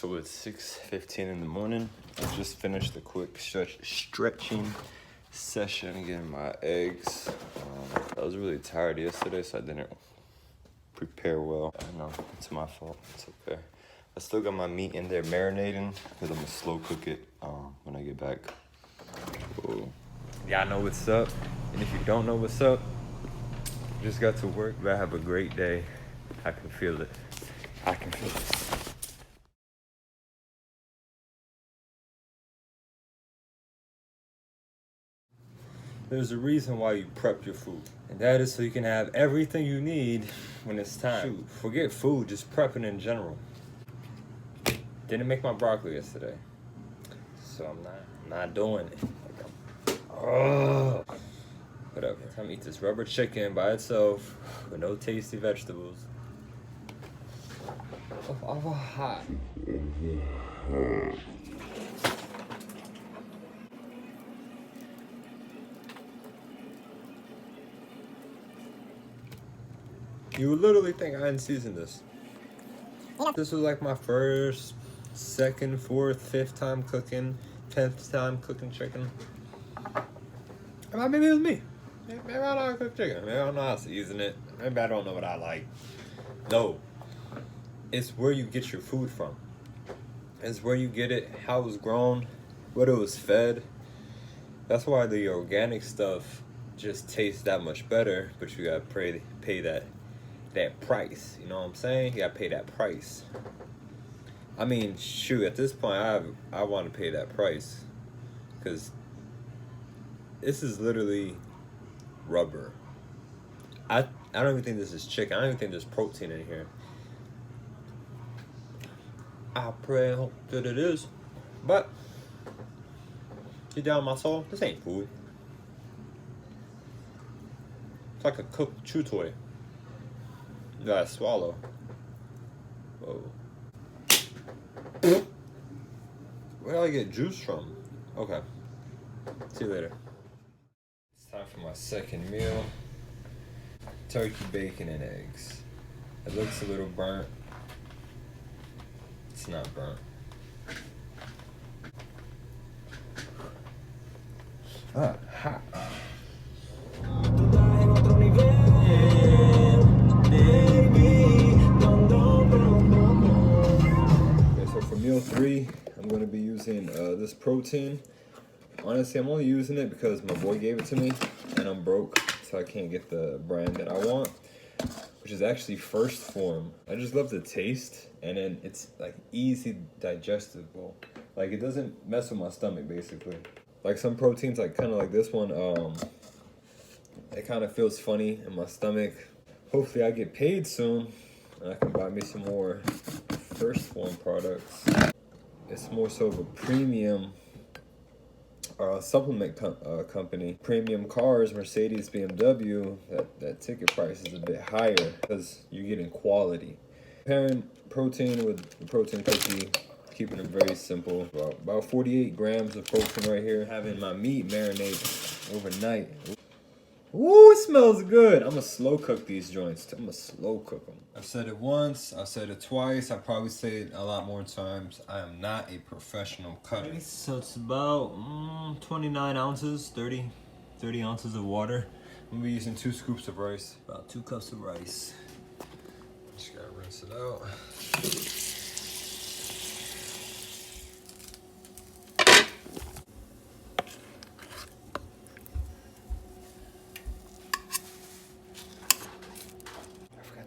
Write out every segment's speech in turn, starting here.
So it's 6:15 in the morning. I just finished a quick stretching session, getting my eggs. I was really tired yesterday, so I didn't prepare well. I know, it's my fault. It's okay. I still got my meat in there marinating because I'm gonna slow cook it when I get back. Whoa. Y'all know what's up, and if you don't know what's up, just got to work, but I have a great day. I can feel it. I can feel it. There's a reason why you prep your food, and that is so you can have everything you need when it's time. Shoot, forget food, just prepping in general. Didn't make my broccoli yesterday, so I'm not doing it. Whatever. Time to eat this rubber chicken by itself with no tasty vegetables. Oh, hot. You would literally think I hadn't seasoned this. This was like my first, second, fourth, fifth time cooking, 10th time cooking chicken. Maybe it was me. Maybe I don't know how to cook chicken. Maybe I don't know how to season it. Maybe I don't know what I like. No. It's where you get your food from. It's where you get it, how it was grown, what it was fed. That's why the organic stuff just tastes that much better, but you gotta pay that price. You know what I'm saying? You gotta pay that price. I mean, shoot, at this point, I want to pay that price, because this is literally rubber. I don't even think this is chicken. I don't even think there's protein in here. I pray and hope that it is, but deep down my soul, this ain't food. It's like a cooked chew toy. You gotta swallow. Whoa. Where do I get juice from? Okay. See you later. It's time for my second meal. Turkey, bacon, and eggs. It looks a little burnt. It's not burnt. Hot. For meal 3, I'm going to be using this protein. Honestly, I'm only using it because my boy gave it to me and I'm broke, so I can't get the brand that I want, which is actually First Form. I just love the taste, and then it's like easy digestible. Like, it doesn't mess with my stomach, basically. Like some proteins, like kind of like this one, it kind of feels funny in my stomach. Hopefully I get paid soon and I can buy me some more First Form products. It's more so of a premium supplement company. Premium cars, Mercedes, BMW, that ticket price is a bit higher because you're getting quality. Pairing protein with the protein cookie, keeping it very simple. About 48 grams of protein right here. Having my meat marinate overnight. Ooh, it smells good. I'm gonna slow cook these joints. I'm gonna slow cook them. I've said it once, I've said it twice, I'll probably say it a lot more times. I am not a professional cutter. So it's about 29 ounces, 30 ounces of water. I'm gonna be using 2 scoops of rice. About 2 cups of rice. Just gotta rinse it out.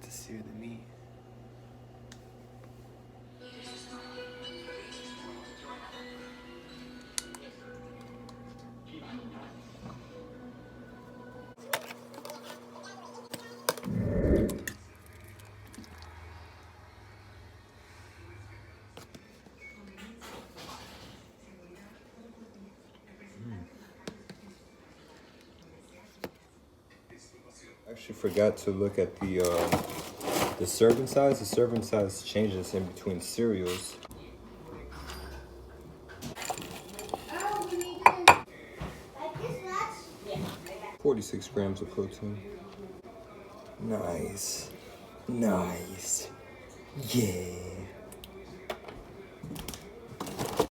Sear the meat. I actually forgot to look at the serving size. The serving size changes in between cereals. 46 grams of protein. Nice. Yeah.